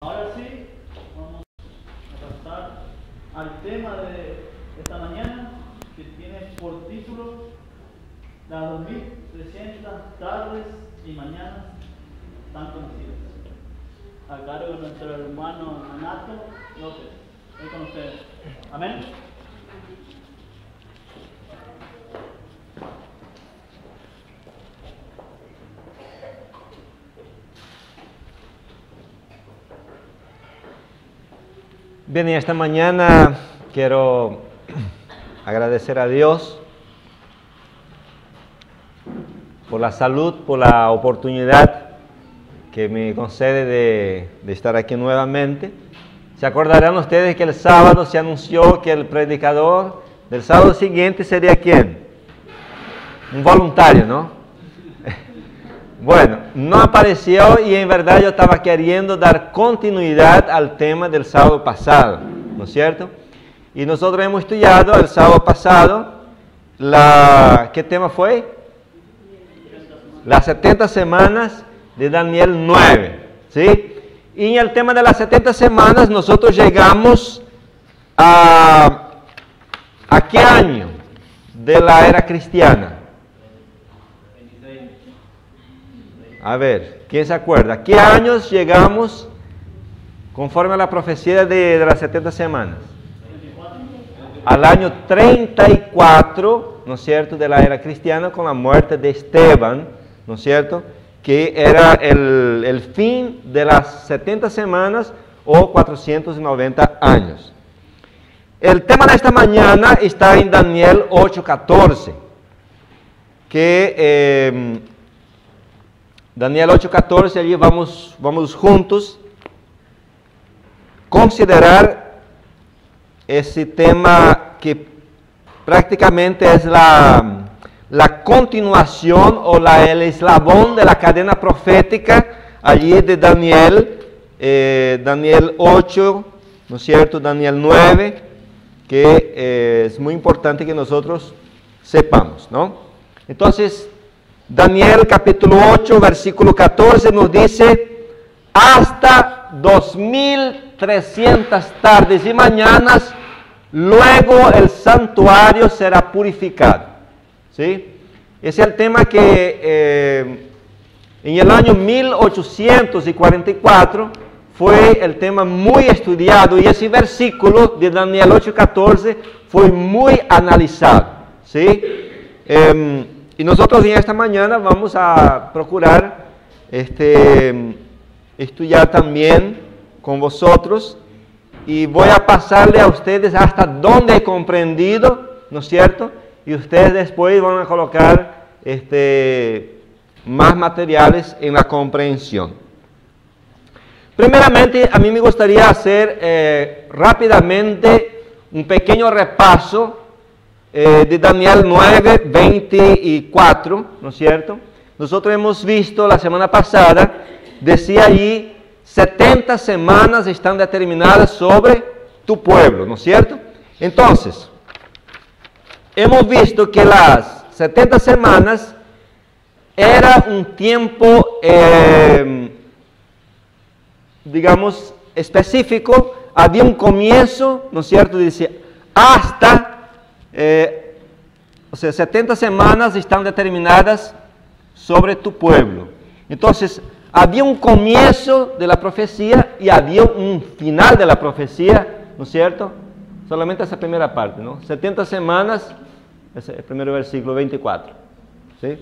Ahora sí, vamos a pasar al tema de esta mañana, que tiene por título las 2300 tardes y mañanas tan conocidas, a cargo de nuestro hermano Anato López. Hoy con ustedes. Amén. Bien, y esta mañana quiero agradecer a Dios por la salud, por la oportunidad que me concede de estar aquí nuevamente. Se acordarán ustedes que el sábado se anunció que el predicador del sábado siguiente sería ¿quién? Un voluntario, ¿no? Bueno, no apareció y en verdad yo estaba queriendo dar continuidad al tema del sábado pasado, ¿no es cierto? Y nosotros hemos estudiado el sábado pasado, ¿qué tema fue? Las 70 semanas de Daniel 9, ¿sí? Y en el tema de las 70 semanas nosotros llegamos ¿a qué año de la era cristiana? A ver, ¿quién se acuerda? ¿A qué años llegamos conforme a la profecía de las 70 semanas? Al año 34, ¿no es cierto?, de la era cristiana, con la muerte de Esteban, ¿no es cierto?, que era el fin de las 70 semanas o 490 años. El tema de esta mañana está en Daniel 8:14, que Daniel 8:14, allí vamos juntos considerar ese tema que prácticamente es la continuación o el eslabón de la cadena profética allí de Daniel, Daniel 8, ¿no es cierto?, Daniel 9, que es muy importante que nosotros sepamos, ¿no? Entonces, Daniel capítulo 8, versículo 14 nos dice, hasta 2300 tardes y mañanas, luego el santuario será purificado. ¿Sí? Ese es el tema que en el año 1844 fue el tema muy estudiado y ese versículo de Daniel 8:14 fue muy analizado. ¿Sí? Y nosotros en esta mañana vamos a procurar estudiar también con vosotros y voy a pasarle a ustedes hasta donde he comprendido, ¿no es cierto? Y ustedes después van a colocar más materiales en la comprensión. Primeramente, a mí me gustaría hacer rápidamente un pequeño repaso de Daniel 9, 24, ¿no es cierto? Nosotros hemos visto la semana pasada, decía allí, 70 semanas están determinadas sobre tu pueblo, ¿no es cierto? Entonces, hemos visto que las 70 semanas era un tiempo, digamos, específico, había un comienzo, ¿no es cierto? Dice, hasta... 70 semanas están determinadas sobre tu pueblo. Entonces, había un comienzo de la profecía y había un final de la profecía, ¿no es cierto? Solamente esa primera parte, ¿no? 70 semanas, ese es el primer versículo 24. ¿Sí?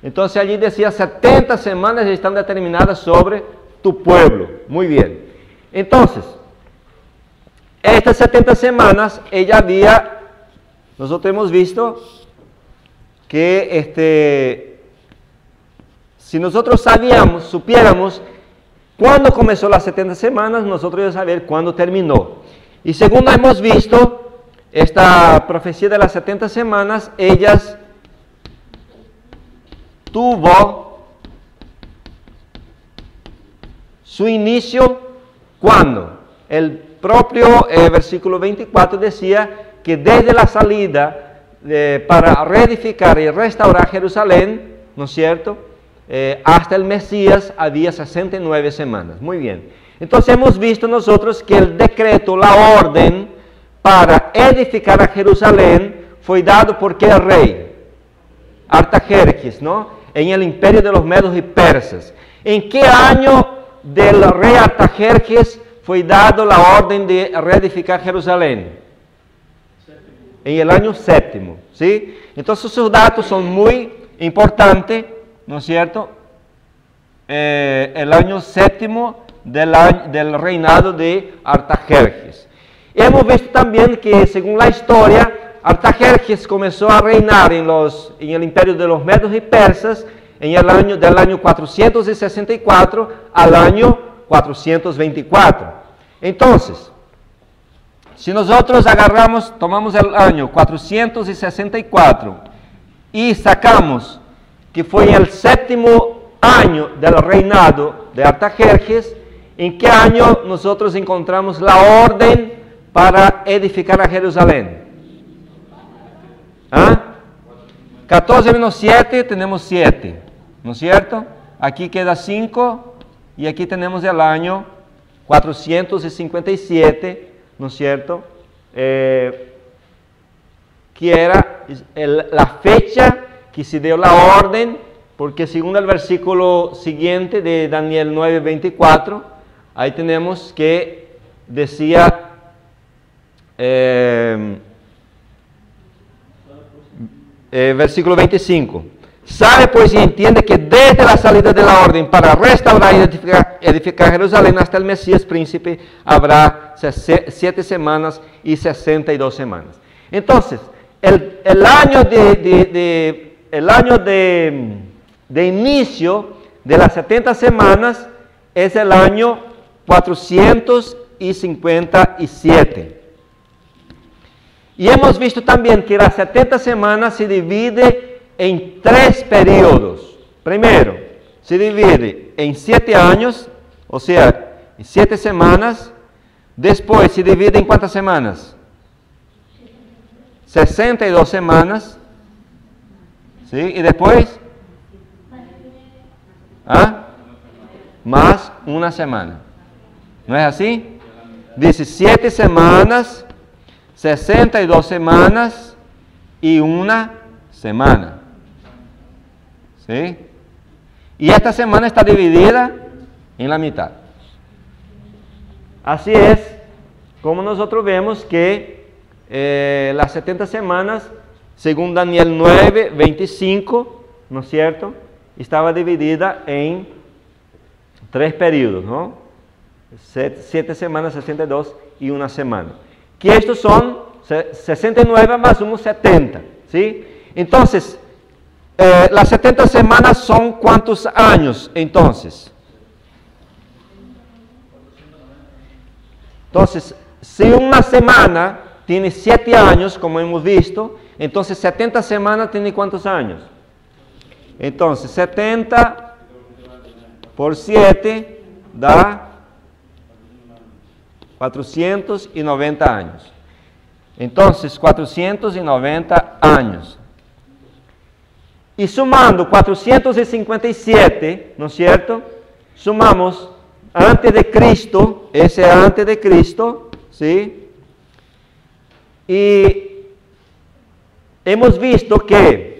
Entonces allí decía, 70 semanas están determinadas sobre tu pueblo. Muy bien. Entonces, estas 70 semanas, nosotros hemos visto que si nosotros supiéramos cuándo comenzó las 70 semanas, nosotros íbamos a saber cuándo terminó. Y segundo hemos visto, esta profecía de las 70 semanas, ellas tuvo su inicio, ¿cuándo? El propio versículo 24 decía que desde la salida para reedificar y restaurar Jerusalén, ¿no es cierto?, hasta el Mesías había 69 semanas. Muy bien. Entonces hemos visto nosotros que el decreto, la orden para edificar a Jerusalén fue dado por qué rey? Artajerjes, ¿no? En el imperio de los medos y persas. ¿En qué año del rey Artajerjes fue dado la orden de reedificar Jerusalén? En el año 7, ¿sí? Entonces esos datos son muy importantes, ¿no es cierto? El año 7 del reinado de Artajerjes. Hemos visto también que, según la historia, Artajerjes comenzó a reinar en el imperio de los medos y persas del año 464 al año 424. Entonces, si nosotros tomamos el año 464 y sacamos que fue el 7º año del reinado de Artajerjes, ¿en qué año nosotros encontramos la orden para edificar a Jerusalén? 14 menos 7, tenemos 7, ¿no es cierto? Aquí queda 5 y aquí tenemos el año 457, ¿no es cierto? Que era la fecha que se dio la orden, porque según el versículo siguiente de Daniel 9:24, ahí tenemos que decía, versículo 25, sabe pues y entiende que desde la salida de la orden para restaurar y edificar Jerusalén hasta el Mesías príncipe habrá 7 semanas y 62 semanas. Entonces, el año de inicio de las 70 semanas es el año 457. Y hemos visto también que las 70 semanas se divide en 3 periodos. Primero, se divide en 7 años, o sea, en 7 semanas. Después se divide en ¿cuántas semanas? 62 semanas. ¿Sí? Y después, más una semana. ¿No es así? 17 semanas, 62 semanas y una semana. ¿Sí? Y esta semana está dividida en la mitad. Así es como nosotros vemos que las 70 semanas, según Daniel 9:25, ¿no es cierto?, estaba dividida en 3 periodos, ¿no? 7 semanas, 62 y una semana. Que estos son 69 más unos 70, ¿sí? Entonces, las 70 semanas son ¿cuántos años entonces? Entonces, si una semana tiene 7 años, como hemos visto, entonces 70 semanas tiene ¿cuántos años? Entonces, 70 por 7 da 490 años. Entonces, 490 años. Y sumando 457, ¿no es cierto? Sumamos antes de Cristo, ese antes de Cristo, ¿sí? Y hemos visto que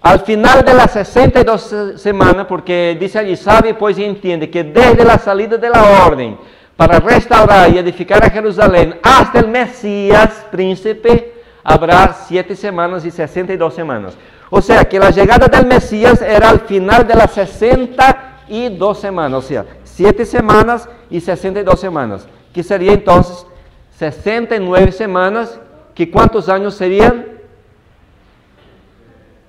al final de las 62 semanas, porque dice allí, sabe pues y entiende que desde la salida de la orden para restaurar y edificar a Jerusalén hasta el Mesías príncipe, habrá 7 semanas y 62 semanas. O sea que la llegada del Mesías era al final de las 62 semanas, o sea, 7 semanas y 62 semanas, que sería entonces 69 semanas, que ¿cuántos años serían?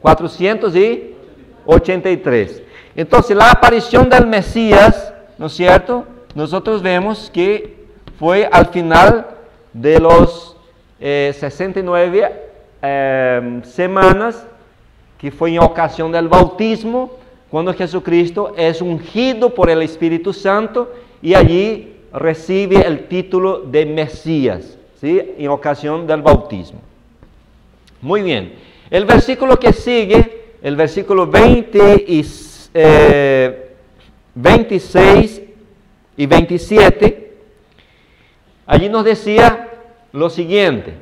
483. Entonces la aparición del Mesías, ¿no es cierto?, nosotros vemos que fue al final de los 69 semanas, que fue en ocasión del bautismo, cuando Jesucristo es ungido por el Espíritu Santo y allí recibe el título de Mesías, ¿sí?, en ocasión del bautismo. Muy bien. El versículo que sigue, el versículo 26, 26 y 27, allí nos decía lo siguiente,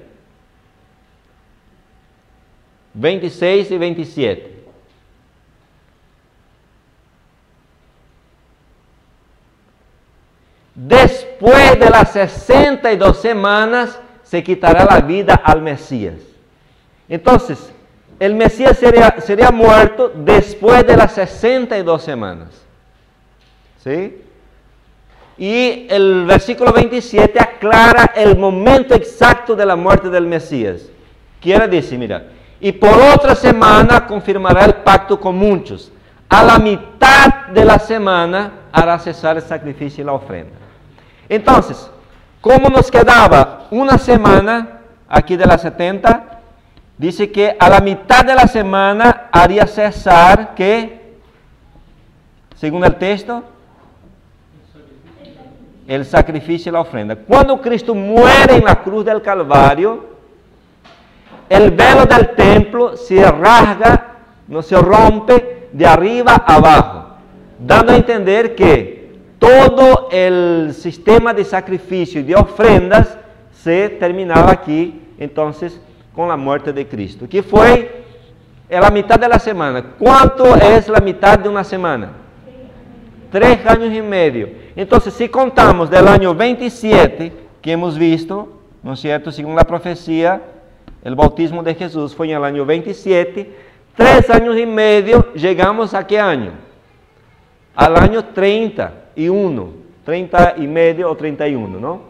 26 y 27. Después de las 62 semanas se quitará la vida al Mesías. Entonces, el Mesías sería muerto después de las 62 semanas. ¿Sí? Y el versículo 27 aclara el momento exacto de la muerte del Mesías. Quiere decir, mira, y por otra semana confirmará el pacto con muchos. A la mitad de la semana hará cesar el sacrificio y la ofrenda. Entonces, ¿cómo nos quedaba una semana aquí de las 70? Dice que a la mitad de la semana haría cesar, ¿qué? Según el texto, el sacrificio y la ofrenda. Cuando Cristo muere en la cruz del Calvario, el velo del templo se rasga, no se rompe de arriba a abajo, dando a entender que todo el sistema de sacrificio y de ofrendas se terminaba aquí, entonces, con la muerte de Cristo, que fue en la mitad de la semana. ¿Cuánto es la mitad de una semana? 3 años y medio. Entonces, si contamos del año 27, que hemos visto, ¿no es cierto?, según la profecía, el bautismo de Jesús fue en el año 27, 3 años y medio, llegamos a ¿qué año? Al año 31, 30 y medio o 31, ¿no?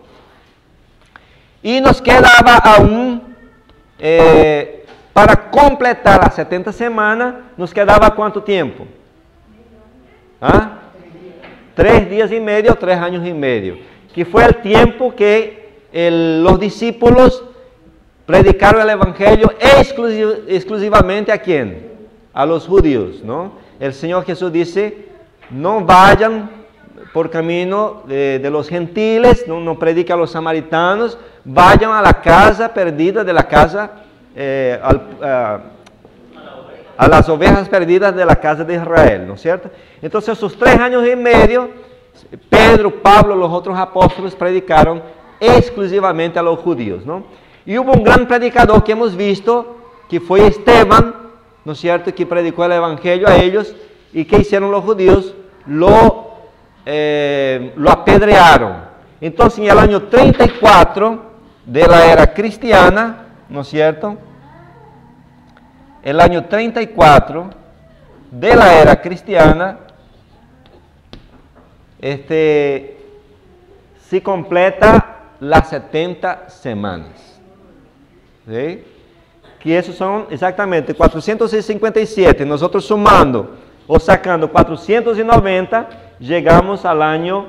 Y nos quedaba aún, para completar las 70 semanas, nos quedaba ¿cuánto tiempo? 3 días y medio, 3 años y medio, que fue el tiempo que los discípulos predicaron el Evangelio exclusivamente ¿a quién? A los judíos, ¿no? El Señor Jesús dice, no vayan por camino de los gentiles, no prediquen a los samaritanos, vayan a la casa perdida de la casa, a las ovejas perdidas de la casa de Israel, ¿no es cierto? Entonces, esos 3 años y medio, Pedro, Pablo, los otros apóstoles predicaron exclusivamente a los judíos, ¿no? Y hubo un gran predicador que hemos visto, que fue Esteban, ¿no es cierto?, que predicó el Evangelio a ellos, y ¿qué hicieron los judíos? Lo apedrearon. Entonces, en el año 34 de la era cristiana, ¿no es cierto?, el año 34 de la era cristiana, se completa las 70 semanas, ¿sí? Que esos son exactamente 457, nosotros sumando o sacando 490, llegamos al año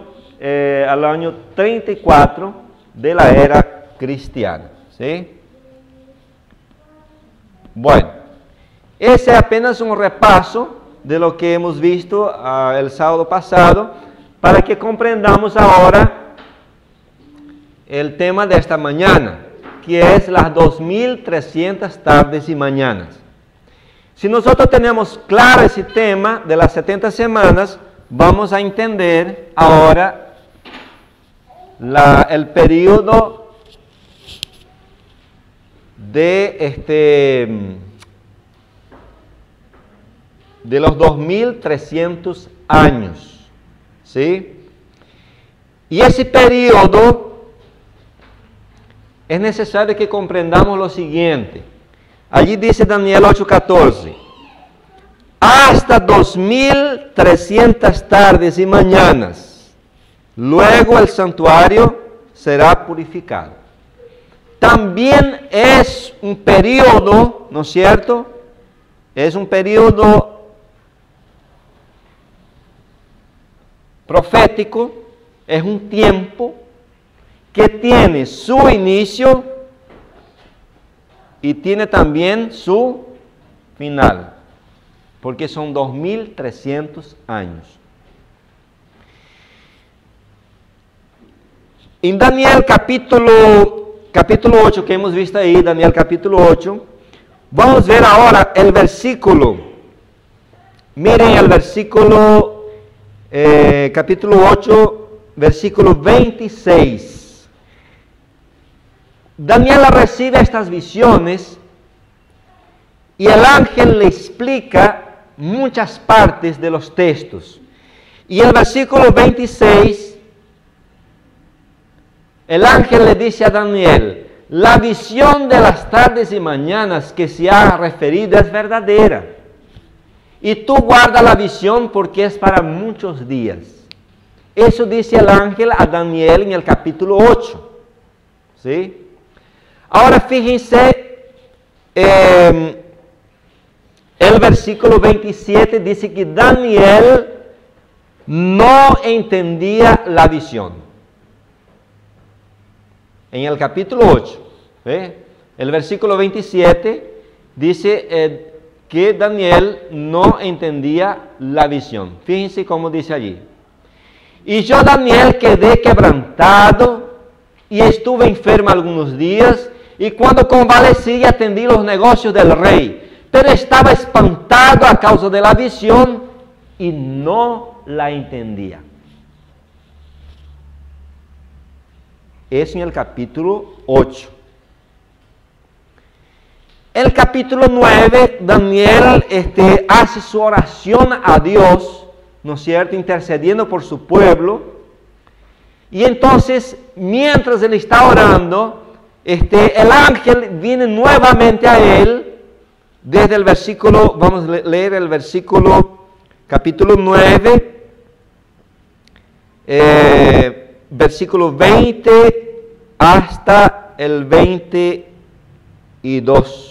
34 de la era cristiana, ¿sí? Bueno, ese es apenas un repaso de lo que hemos visto el sábado pasado, para que comprendamos ahora el tema de esta mañana, que es las 2300 tardes y mañanas. Si nosotros tenemos claro ese tema de las 70 semanas, vamos a entender ahora el periodo de los 2300 años, ¿sí? Y ese periodo es necesario que comprendamos lo siguiente. Allí dice Daniel 8:14, hasta 2300 tardes y mañanas, luego el santuario será purificado. También es un periodo, ¿no es cierto? Es un periodo profético, es un tiempo que tiene su inicio y tiene también su final, porque son 2300 años. En Daniel capítulo 8, que hemos visto ahí, Daniel capítulo 8, vamos a ver ahora el versículo Miren el versículo, capítulo 8, versículo 26. Daniel recibe estas visiones y el ángel le explica muchas partes de los textos. Y el versículo 26, el ángel le dice a Daniel: la visión de las tardes y mañanas que se ha referido es verdadera. Y tú guarda la visión porque es para muchos días. Eso dice el ángel a Daniel en el capítulo 8. ¿Sí? Ahora fíjense, el versículo 27 dice que Daniel no entendía la visión. En el capítulo 8, el versículo 27 dice que Daniel no entendía la visión. Fíjense cómo dice allí. Y yo, Daniel, quedé quebrantado y estuve enfermo algunos días, y cuando convalecí atendí los negocios del rey, pero estaba espantado a causa de la visión y no la entendía. Es en el capítulo 8. El capítulo 9, Daniel hace su oración a Dios, ¿no es cierto?, intercediendo por su pueblo. Y entonces, mientras él está orando, el ángel viene nuevamente a él, desde el versículo, vamos a leer el versículo, capítulo 9, versículo 20 hasta el 22.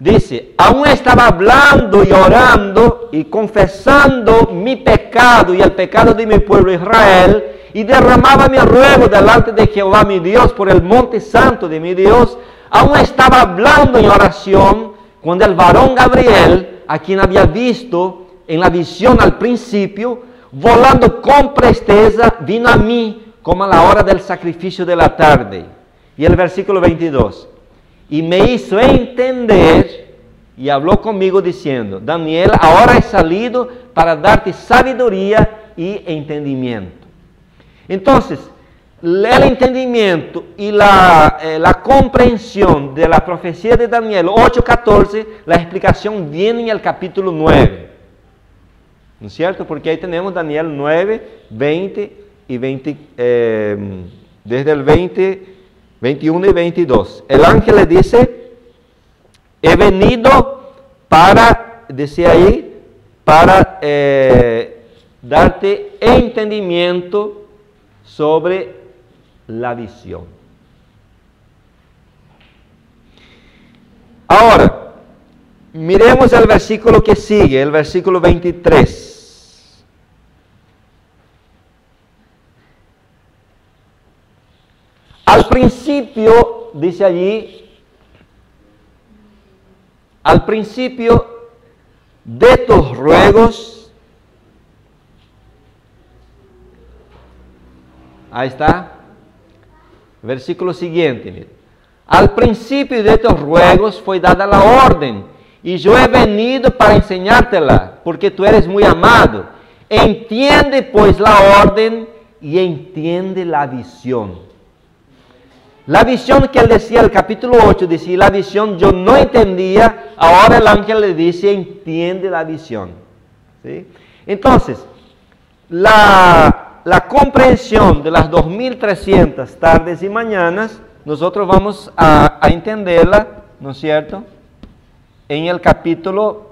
Dice: aún estaba hablando y orando y confesando mi pecado y el pecado de mi pueblo Israel, y derramaba mi ruego delante de Jehová mi Dios por el monte santo de mi Dios. Aún estaba hablando en oración cuando el varón Gabriel, a quien había visto en la visión al principio, volando con presteza, vino a mí como a la hora del sacrificio de la tarde. Y el versículo 22. Y me hizo entender y habló conmigo diciendo: Daniel, ahora he salido para darte sabiduría y entendimiento. Entonces, el entendimiento y la comprensión de la profecía de Daniel 8:14, la explicación viene en el capítulo 9. ¿No es cierto? Porque ahí tenemos Daniel 9, 20 y 20, desde el 20, 21 y 22. El ángel le dice: he venido para, decía ahí, para darte entendimiento sobre la visión. Ahora, miremos el versículo que sigue, el versículo 23. Al principio, dice allí, al principio de tus ruegos, ahí está, versículo siguiente, mira. Al principio de tus ruegos fue dada la orden, y yo he venido para enseñártela, porque tú eres muy amado. Entiende pues la orden y entiende la visión. La visión que él decía, el capítulo 8, decía, la visión yo no entendía, ahora el ángel le dice, entiende la visión. ¿Sí? Entonces, la comprensión de las 2300 tardes y mañanas, nosotros vamos a entenderla, ¿no es cierto?, en el capítulo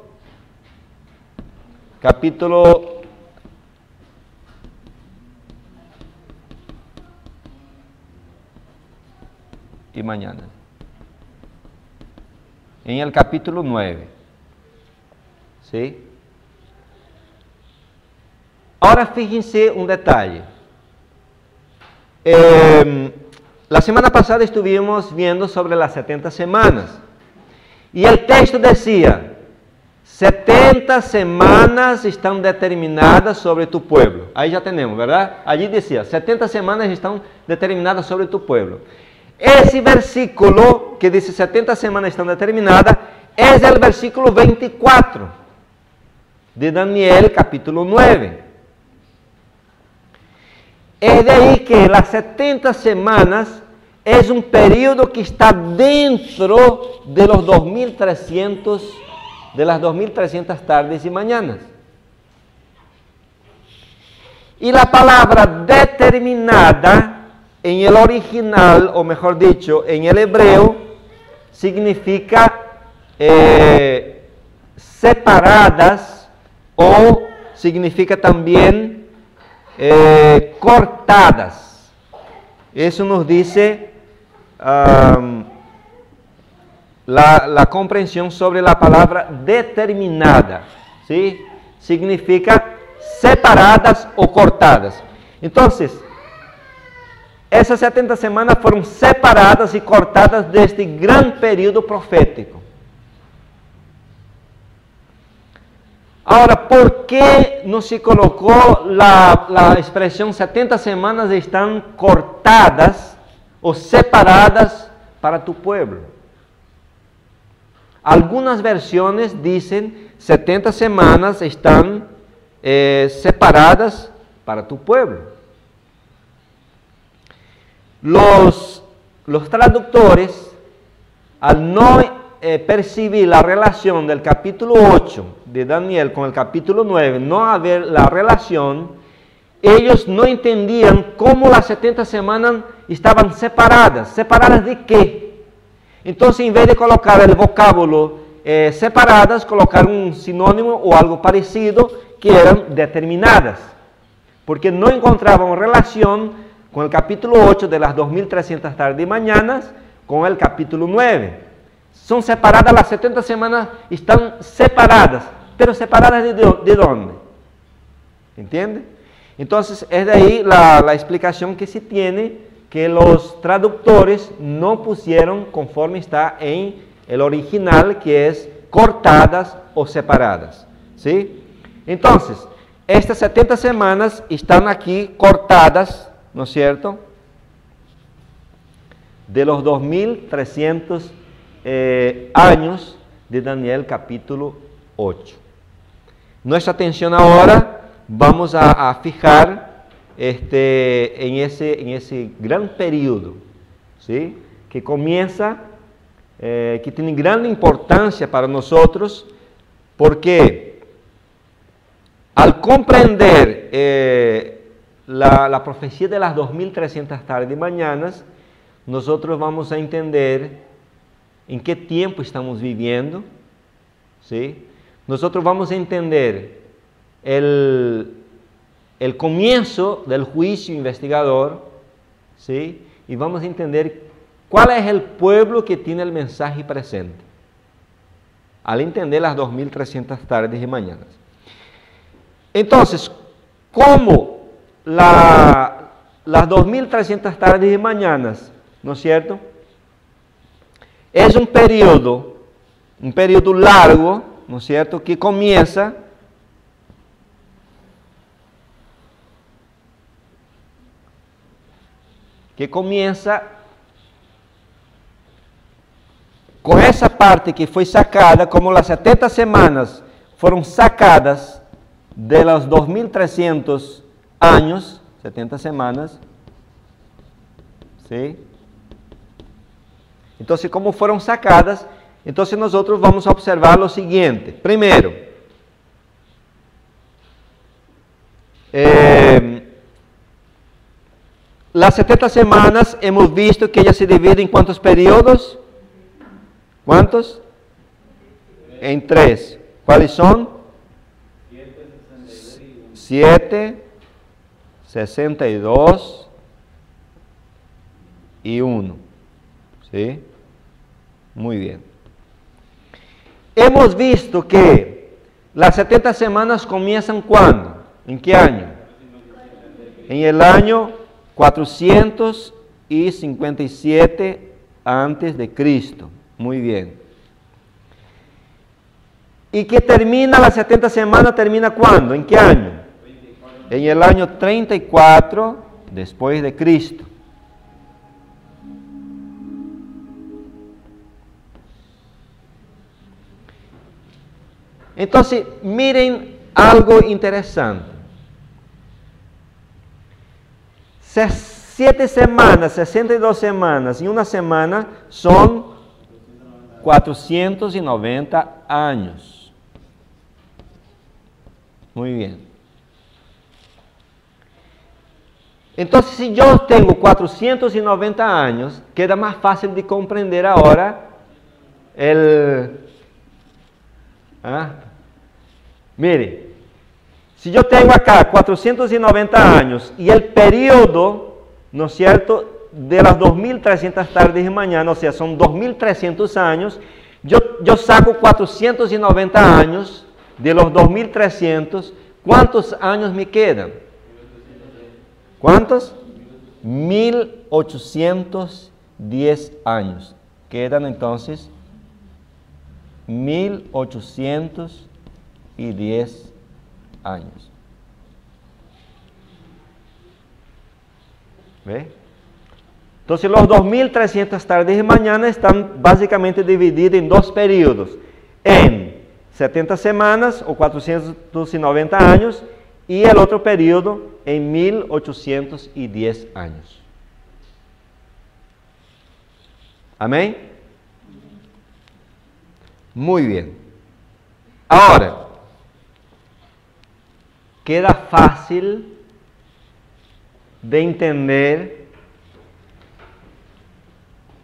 y mañana. En el capítulo 9. ¿Sí? Ahora fíjense un detalle. La semana pasada estuvimos viendo sobre las 70 semanas. Y el texto decía, 70 semanas están determinadas sobre tu pueblo. Ahí ya tenemos, ¿verdad? Allí decía, 70 semanas están determinadas sobre tu pueblo. Ese versículo que dice 70 semanas están determinadas es el versículo 24 de Daniel capítulo 9. Es de ahí que las 70 semanas es un periodo que está dentro de los 2.300 tardes y mañanas. Y la palabra determinada en el original, o mejor dicho, en el hebreo, significa separadas, o significa también cortadas. Eso nos dice la comprensión sobre la palabra determinada, ¿sí? Significa separadas o cortadas. Entonces, esas 70 semanas fueron separadas y cortadas de este gran período profético. Ahora, ¿por qué no se colocó la expresión 70 semanas están cortadas o separadas para tu pueblo? Algunas versiones dicen 70 semanas están separadas para tu pueblo. Los traductores, al no percibir la relación del capítulo 8 de Daniel con el capítulo 9, no haber la relación, ellos no entendían cómo las 70 semanas estaban separadas. ¿Separadas de qué? Entonces, en vez de colocar el vocábulo separadas, colocaron un sinónimo o algo parecido, que eran determinadas, porque no encontraban relación con el capítulo 8 de las 2.300 tardes y mañanas con el capítulo 9. Son separadas, las 70 semanas están separadas, pero separadas ¿de dónde? ¿Entiende? Entonces es de ahí la explicación que se tiene, que los traductores no pusieron conforme está en el original, que es cortadas o separadas, ¿sí? Entonces, estas 70 semanas están aquí cortadas, ¿no es cierto?, de los 2.300 años de Daniel capítulo 8. Nuestra atención ahora vamos a fijar en ese gran periodo, ¿sí?, que comienza, que tiene gran importancia para nosotros, porque al comprender la profecía de las 2.300 tardes y mañanas, nosotros vamos a entender en qué tiempo estamos viviendo, ¿sí? Nosotros vamos a entender el comienzo del juicio investigador, ¿sí? Y vamos a entender cuál es el pueblo que tiene el mensaje presente, al entender las 2.300 tardes y mañanas. Entonces, ¿cómo las 2.300 tardes y mañanas, ¿no es cierto?, es un periodo largo, ¿no es cierto?, que comienza con esa parte que fue sacada, como las 70 semanas fueron sacadas de los 2.300 años, 70 semanas, ¿sí? Entonces, como fueron sacadas, entonces nosotros vamos a observar lo siguiente. Primero, las 70 semanas hemos visto que ellas se dividen en ¿cuántos periodos? ¿Cuántos? En 3. ¿Cuáles son? 7, 62 y 1. ¿Sí? Muy bien. Hemos visto que las 70 semanas comienzan ¿cuándo? ¿En qué año? En el año 457 antes de Cristo. Muy bien. ¿Y que termina las 70 semanas? ¿Termina cuándo? ¿En qué año? En el año 34 después de Cristo. Entonces, miren algo interesante. 7 semanas, 62 semanas y una semana son 490 años. Muy bien. Entonces, si yo tengo 490 años, queda más fácil de comprender ahora Mire, si yo tengo acá 490 años y el periodo, ¿no es cierto?, de las 2300 tardes y mañanas, o sea, son 2300 años, yo saco 490 años de los 2300, ¿cuántos años me quedan? ¿Cuántos? 1810 años. Quedan entonces 1810 años. ¿Ve? Entonces los 2300 tardes y mañana están básicamente divididos en dos periodos. En 70 semanas o 490 años y el otro periodo en 1810 años. ¿Amén? Muy bien. Ahora, queda fácil de entender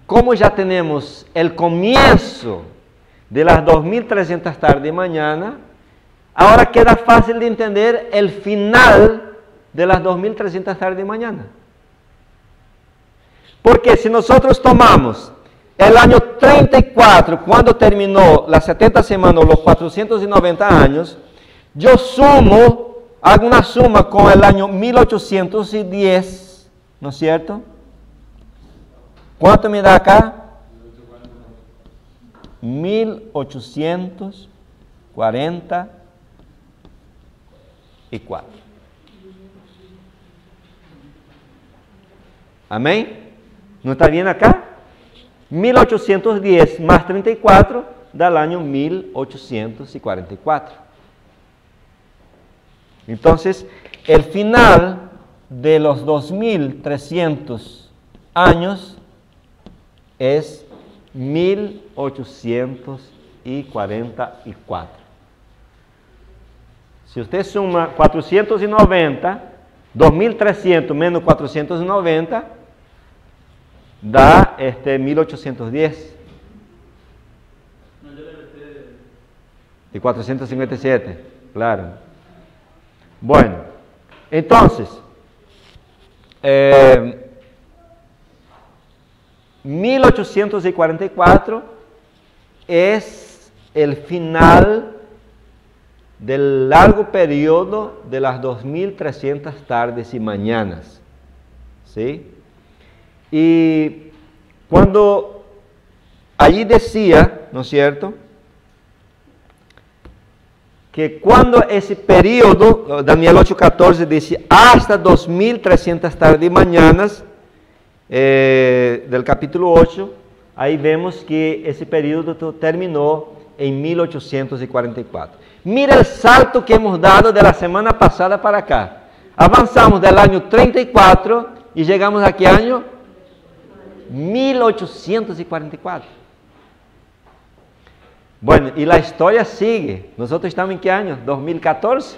cómo ya tenemos el comienzo de las 2300 tardes y mañana. Ahora queda fácil de entender el final de las 2300 tardes y mañana. Porque si nosotros tomamos el año 34, cuando terminó las 70 semanas, los 490 años, yo sumo, hago una suma con el año 1810, ¿no es cierto? ¿Cuánto me da acá? 1844. ¿Amén? ¿No está bien acá? 1810 más 34 da el año 1844. Entonces, el final de los 2300 años es 1844. Si usted suma 490, 2300 menos 490, da 1810. Y 457, claro. Bueno, entonces, 1844 es el final del largo periodo de las 2300 tardes y mañanas. ¿Sí? Y cuando allí decía, ¿no es cierto?, que cuando ese periodo, Daniel 8:14 dice, hasta 2300 tardes y mañanas, del capítulo 8, ahí vemos que ese periodo terminó en 1844. Mira el salto que hemos dado de la semana pasada para acá. Avanzamos del año 34 y llegamos a ¿qué año? 1844. Bueno, y la historia sigue. Nosotros estamos en ¿qué año? 2014.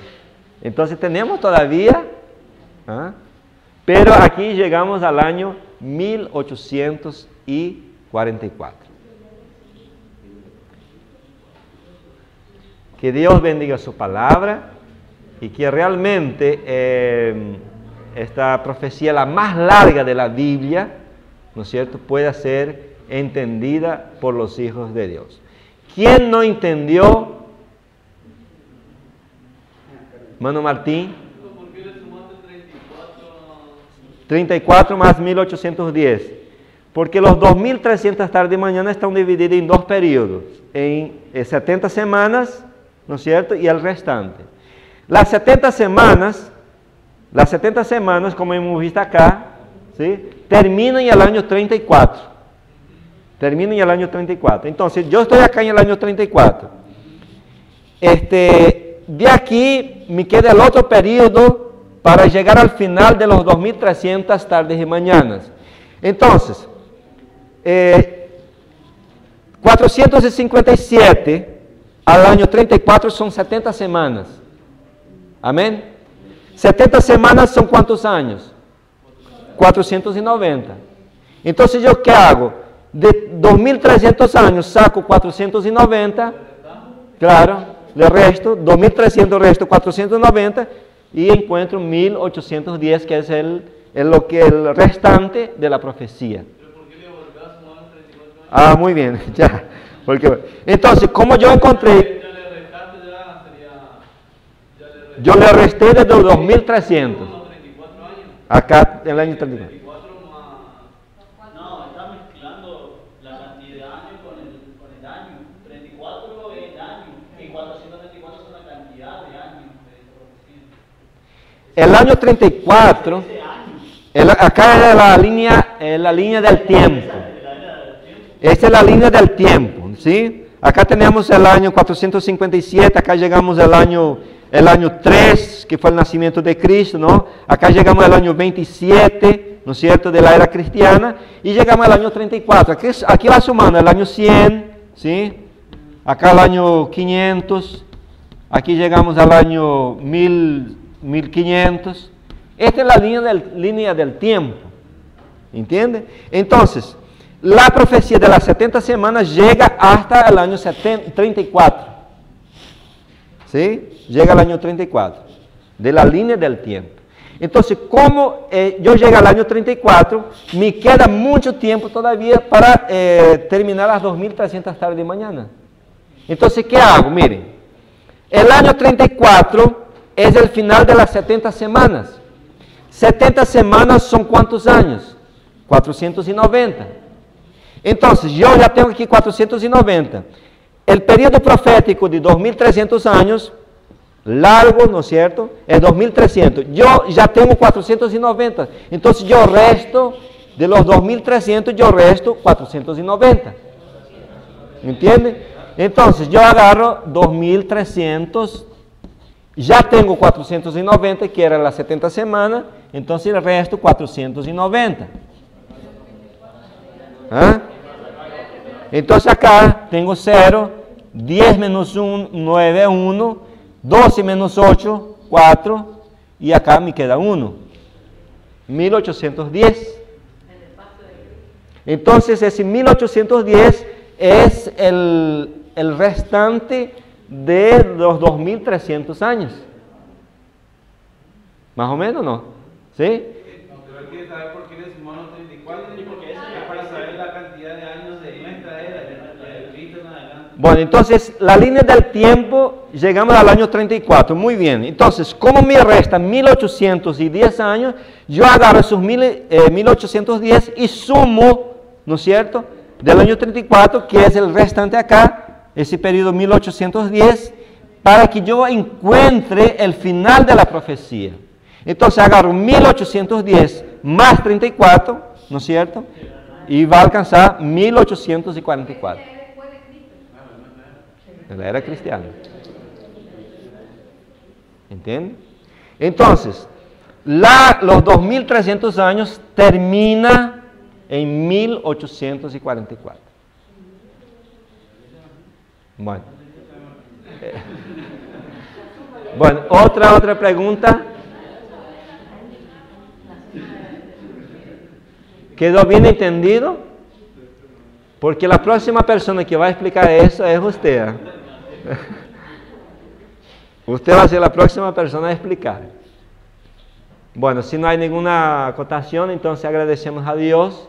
Entonces tenemos todavía, pero aquí llegamos al año 1844. Que Dios bendiga su palabra y que realmente esta profecía, la más larga de la Biblia, ¿no es cierto?, pueda ser entendida por los hijos de Dios. ¿Quién no entendió? Mano Martín. ¿Por qué le sumaste 34 más 1810. Porque los 2300 tardes de mañana están divididos en dos periodos. En 70 semanas, ¿no es cierto?, y el restante. Las 70 semanas, como hemos visto acá, ¿sí?, terminan en el año 34. Terminan en el año 34. Entonces, yo estoy acá en el año 34. de aquí me queda el otro periodo para llegar al final de los 2300 tardes y mañanas. Entonces, 457 al año 34 son 70 semanas. Amén. 70 semanas son ¿cuántos años? 490. Entonces, ¿yo qué hago? De 2300 años saco 490, claro, le resto, 2300 resto 490 y encuentro 1810, que es el restante de la profecía. Ah, muy bien, ya. Entonces, como yo encontré, yo le resté desde los 2300. Acá, el año 34. No, está mezclando la cantidad de años con el año. 34 es el año y 434 son la cantidad de años. El año 34, acá es la línea del tiempo. Esta es la línea del tiempo, ¿sí? Acá tenemos el año 457, acá llegamos al año 3, que fue el nacimiento de Cristo, ¿no? Acá llegamos al año 27, ¿no es cierto?, de la era cristiana, y llegamos al año 34. Aquí va sumando el año 100, ¿sí? Acá el año 500, aquí llegamos al año 1500. Esta es la línea del tiempo, ¿entiende? Entonces, la profecía de las 70 semanas llega hasta el año 34. ¿Sí? Llega al año 34. De la línea del tiempo. Entonces, como yo llego al año 34, me queda mucho tiempo todavía para terminar las 2300 tardes de mañana. Entonces, ¿qué hago? Miren, el año 34 es el final de las 70 semanas. 70 semanas son ¿cuántos años? 490. Entonces, yo ya tengo aquí 490. El periodo profético de 2300 años, largo, ¿no es cierto? Es 2300. Yo ya tengo 490. Entonces, yo resto, de los 2300, yo resto 490. ¿Entiende? Entonces, yo agarro 2300, ya tengo 490, que era las 70 semanas, entonces el resto 490. ¿Ah? Entonces acá tengo 0, 10 menos 1, 9, 1, 12 menos 8, 4, y acá me queda 1. 1810. Entonces ese 1810 es el restante de los 2300 años. Más o menos, ¿no? ¿Sí? Pero quiere saber por qué le sumamos 34 y porque es para saber la cantidad de años de nuestra era, de Cristo en adelante. Bueno, entonces la línea del tiempo, llegamos al año 34, muy bien. Entonces, como me restan 1810 años, yo agarro esos 1810 y sumo, ¿no es cierto?, del año 34, que es el restante acá, ese periodo 1810, para que yo encuentre el final de la profecía. Entonces agarro 1810 más 34, ¿no es cierto?, y va a alcanzar 1844. En la era cristiana. ¿Entienden? Entonces, los 2300 años termina en 1844. Bueno, otra pregunta. ¿Quedó bien entendido? Porque la próxima persona que va a explicar eso es usted. Usted va a ser la próxima persona a explicar. Bueno, si no hay ninguna acotación, entonces agradecemos a Dios